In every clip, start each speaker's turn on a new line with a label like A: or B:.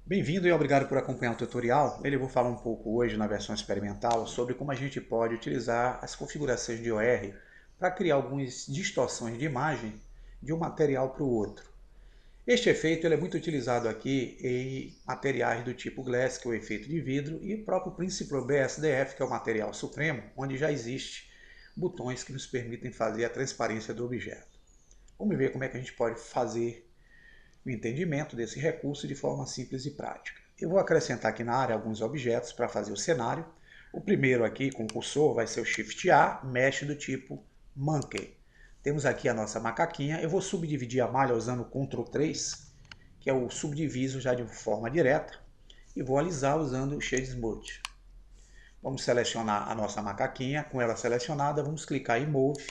A: Bem-vindo e obrigado por acompanhar o tutorial. Eu vou falar um pouco hoje na versão experimental sobre como a gente pode utilizar as configurações de OR para criar algumas distorções de imagem de um material para o outro. Este efeito é muito utilizado aqui em materiais do tipo Glass, que é o efeito de vidro, e o próprio Principal BSDF, que é o material supremo, onde já existe botões que nos permitem fazer a transparência do objeto. Vamos ver como é que a gente pode fazer o entendimento desse recurso de forma simples e prática. Eu vou acrescentar aqui na área alguns objetos para fazer o cenário. O primeiro aqui com o cursor vai ser o Shift A, mesh do tipo Monkey. Temos aqui a nossa macaquinha. Eu vou subdividir a malha usando o Ctrl 3, que é o subdiviso já de forma direta, e vou alisar usando o Shade Smooth. Vamos selecionar a nossa macaquinha. Com ela selecionada, vamos clicar em Move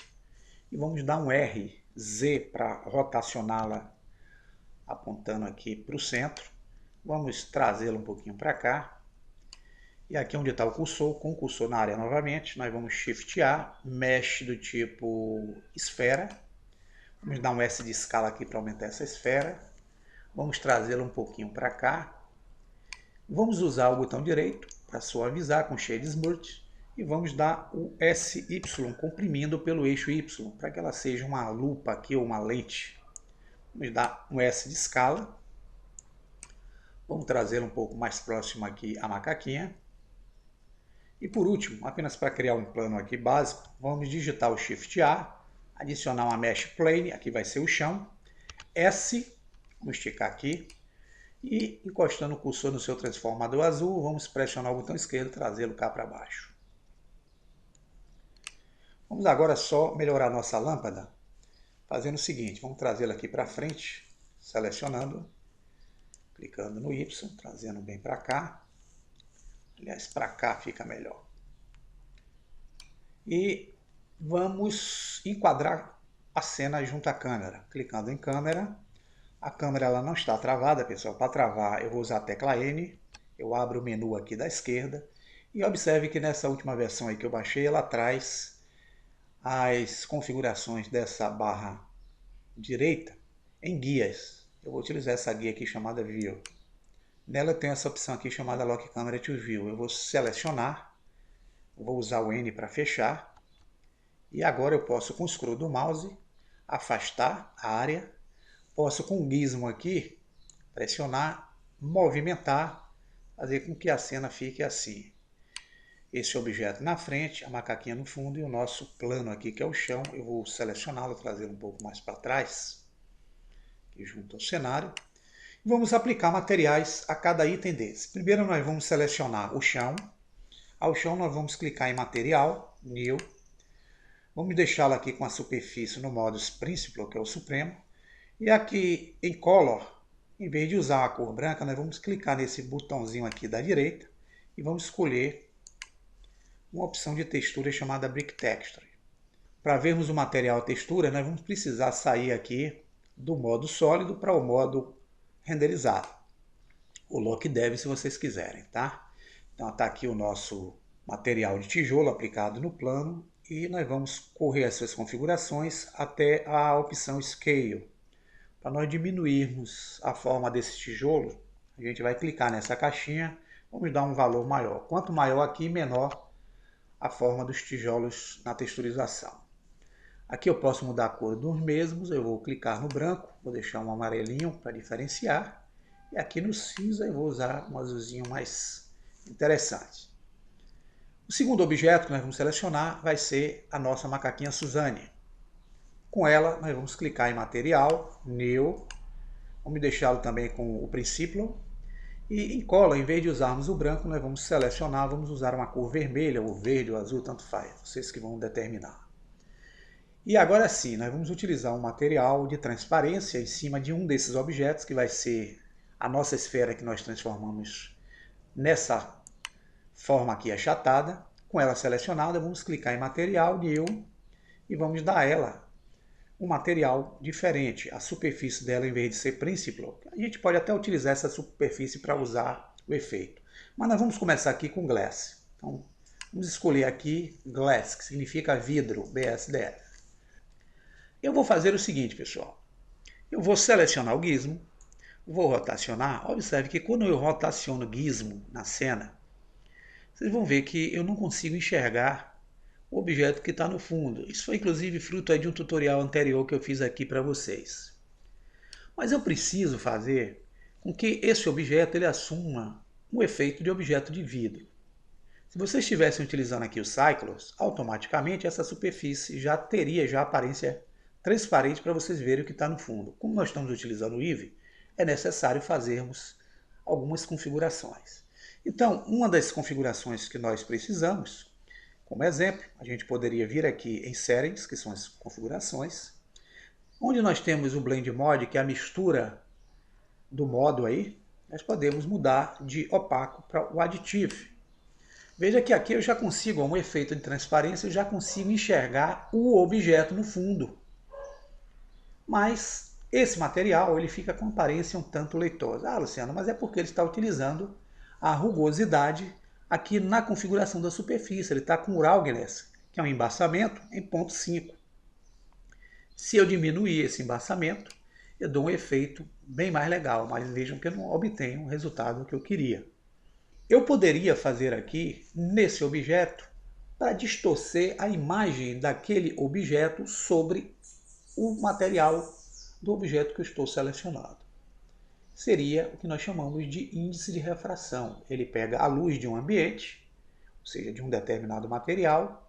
A: e vamos dar um RZ para rotacioná-la apontando aqui para o centro. Vamos trazê-lo um pouquinho para cá. E aqui onde está o cursor, com o cursor na área novamente, nós vamos Shift A, Mesh do tipo esfera. Vamos dar um S de escala aqui para aumentar essa esfera. Vamos trazê-lo um pouquinho para cá. Vamos usar o botão direito para suavizar com Shade Smooth. E vamos dar o SY comprimindo pelo eixo Y, para que ela seja uma lupa aqui ou uma lente. Vamos dar um S de escala. Vamos trazer um pouco mais próximo aqui a macaquinha. E por último, apenas para criar um plano aqui básico, vamos digitar o Shift A, adicionar uma Mesh Plane, aqui vai ser o chão, S, vamos esticar aqui, e encostando o cursor no seu transformador azul, vamos pressionar o botão esquerdo e trazê-lo cá para baixo. Vamos agora só melhorar a nossa lâmpada, fazendo o seguinte, vamos trazê-la aqui para frente, selecionando, clicando no Y, trazendo bem para cá. Aliás, para cá fica melhor. E vamos enquadrar a cena junto à câmera. Clicando em câmera. A câmera ela não está travada, pessoal. Para travar eu vou usar a tecla N. Eu abro o menu aqui da esquerda. E observe que nessa última versão aí que eu baixei, ela traz as configurações dessa barra direita em guias. Eu vou utilizar essa guia aqui chamada View. Nela tem essa opção aqui chamada Lock Camera to View. Eu vou selecionar, vou usar o N para fechar. E agora eu posso, com o scroll do mouse, afastar a área. Posso, com o gizmo aqui, pressionar, movimentar, fazer com que a cena fique assim. Esse objeto na frente, a macaquinha no fundo e o nosso plano aqui, que é o chão. Eu vou selecioná-lo, trazê-lo um pouco mais para trás, aqui junto ao cenário. Vamos aplicar materiais a cada item desse. Primeiro nós vamos selecionar o chão. Ao chão nós vamos clicar em material, New. Vamos deixá-lo aqui com a superfície no modo Principal, que é o Supremo. E aqui em Color, em vez de usar a cor branca, nós vamos clicar nesse botãozinho aqui da direita e vamos escolher uma opção de textura chamada Brick Texture. Para vermos o material textura, nós vamos precisar sair aqui do modo sólido para o modo renderizado. O lock deve, se vocês quiserem, tá? Então está aqui o nosso material de tijolo aplicado no plano e nós vamos correr essas configurações até a opção Scale. Para nós diminuirmos a forma desse tijolo, a gente vai clicar nessa caixinha, vamos dar um valor maior. Quanto maior aqui, menor a forma dos tijolos na texturização. Aqui eu posso mudar a cor dos mesmos, eu vou clicar no branco, vou deixar um amarelinho para diferenciar. E aqui no cinza eu vou usar um azulzinho mais interessante. O segundo objeto que nós vamos selecionar vai ser a nossa macaquinha Suzane. Com ela nós vamos clicar em material, New, vamos deixá-lo também com o Principal. E em cola, em vez de usarmos o branco, nós vamos selecionar, vamos usar uma cor vermelha, ou verde, ou azul, tanto faz, vocês que vão determinar. E agora sim, nós vamos utilizar um material de transparência em cima de um desses objetos, que vai ser a nossa esfera que nós transformamos nessa forma aqui achatada. Com ela selecionada, vamos clicar em material, New, e vamos dar a ela um material diferente. A superfície dela, em vez de ser Principal, a gente pode até utilizar essa superfície para usar o efeito. Mas nós vamos começar aqui com Glass. Então, vamos escolher aqui Glass, que significa vidro, BSDF. Eu vou fazer o seguinte, pessoal. Eu vou selecionar o gizmo, Vou rotacionar. Observe que quando eu rotaciono o gizmo na cena, vocês vão ver que eu não consigo enxergar o objeto que está no fundo. Isso foi inclusive fruto aí de um tutorial anterior que eu fiz aqui para vocês. Mas eu preciso fazer com que esse objeto ele assuma um efeito de objeto de vidro. Se vocês estivessem utilizando aqui o Cyclos, automaticamente essa superfície já teria a aparência transparente para vocês verem o que está no fundo. Como nós estamos utilizando o Eevee, é necessário fazermos algumas configurações. Então, uma das configurações que nós precisamos, como exemplo, a gente poderia vir aqui em Settings, que são as configurações, onde nós temos o Blend Mode, que é a mistura do modo aí, nós podemos mudar de opaco para o Additive. Veja que aqui eu já consigo, com um efeito de transparência, eu já consigo enxergar o objeto no fundo. Mas esse material ele fica com aparência um tanto leitosa. Ah, Luciano, mas é porque ele está utilizando a rugosidade aqui na configuração da superfície. Ele está com o roughness, que é um embaçamento, em 0,5. Se eu diminuir esse embaçamento, eu dou um efeito bem mais legal, mas vejam que eu não obtenho o resultado que eu queria. Eu poderia fazer aqui, nesse objeto, para distorcer a imagem daquele objeto sobre o material do objeto que eu estou selecionando. Seria o que nós chamamos de índice de refração. Ele pega a luz de um ambiente, ou seja, de um determinado material,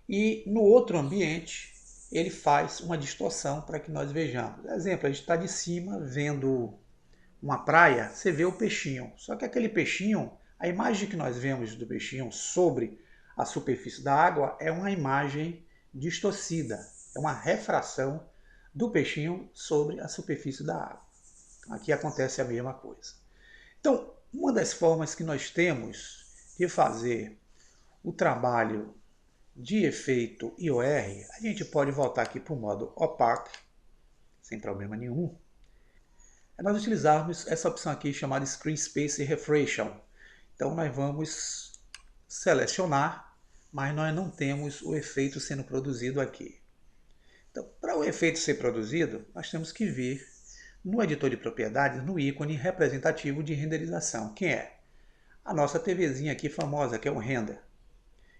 A: e no outro ambiente ele faz uma distorção para que nós vejamos. Exemplo, a gente está de cima vendo uma praia, você vê o peixinho. Só que aquele peixinho, a imagem que nós vemos do peixinho sobre a superfície da água é uma imagem distorcida, é uma refração do peixinho sobre a superfície da água. Aqui acontece a mesma coisa. Então, uma das formas que nós temos de fazer o trabalho de efeito IOR, a gente pode voltar aqui para o modo Opaque, sem problema nenhum, é nós utilizarmos essa opção aqui chamada Screen Space Refraction. Então nós vamos selecionar, mas nós não temos o efeito sendo produzido aqui. Então, para o efeito ser produzido, nós temos que vir no editor de propriedades, no ícone representativo de renderização, que é a nossa TVzinha aqui famosa, que é o Render.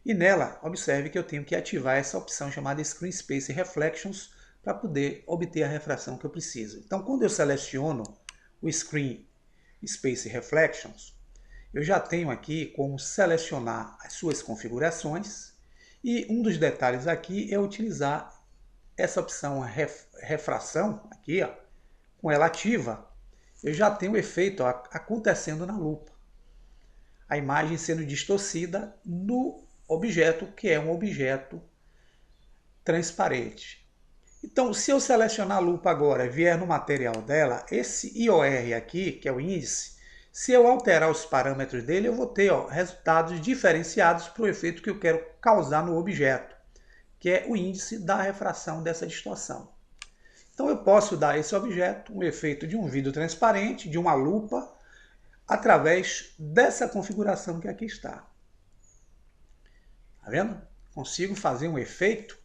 A: E nela, observe que eu tenho que ativar essa opção chamada Screen Space Reflections para poder obter a refração que eu preciso. Então, quando eu seleciono o Screen Space Reflections, eu já tenho aqui como selecionar as suas configurações e um dos detalhes aqui é utilizar essa opção refração, aqui, ó, com ela ativa, eu já tenho o efeito acontecendo na lupa. A imagem sendo distorcida no objeto, que é um objeto transparente. Então, se eu selecionar a lupa agora e vier no material dela, esse IOR aqui, que é o índice, se eu alterar os parâmetros dele, eu vou ter resultados diferenciados para o efeito que eu quero causar no objeto, que é o índice da refração dessa distorção. Então, eu posso dar a esse objeto um efeito de um vidro transparente, de uma lupa, através dessa configuração que aqui está. Tá vendo? Consigo fazer um efeito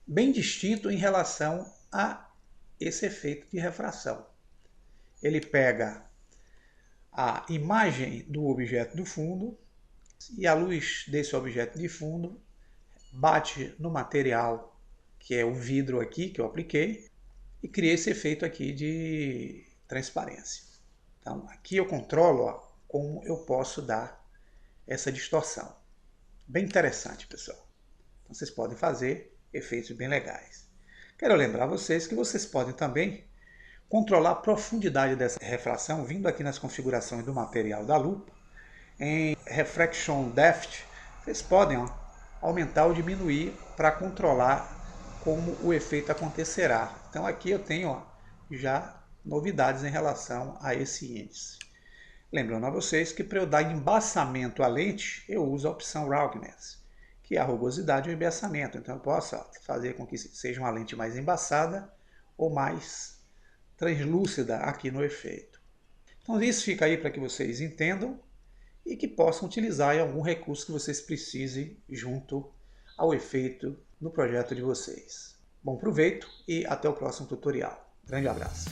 A: bem distinto em relação a esse efeito de refração. Ele pega a imagem do objeto do fundo e a luz desse objeto de fundo bate no material, que é o vidro aqui que eu apliquei, e cria esse efeito aqui de transparência. Então, aqui eu controlo como eu posso dar essa distorção. Bem interessante, pessoal. Então, vocês podem fazer efeitos bem legais. Quero lembrar vocês que vocês podem também controlar a profundidade dessa refração vindo aqui nas configurações do material da lupa. Em Refraction Depth, vocês podem aumentar ou diminuir para controlar como o efeito acontecerá. Então aqui eu tenho já novidades em relação a esse índice. Lembrando a vocês que para eu dar embaçamento à lente, eu uso a opção Roughness, que é a rugosidade e o embaçamento. Então eu posso fazer com que seja uma lente mais embaçada ou mais translúcida aqui no efeito. Então isso fica aí para que vocês entendam e que possam utilizar em algum recurso que vocês precisem junto ao efeito no projeto de vocês. Bom proveito e até o próximo tutorial. Grande abraço!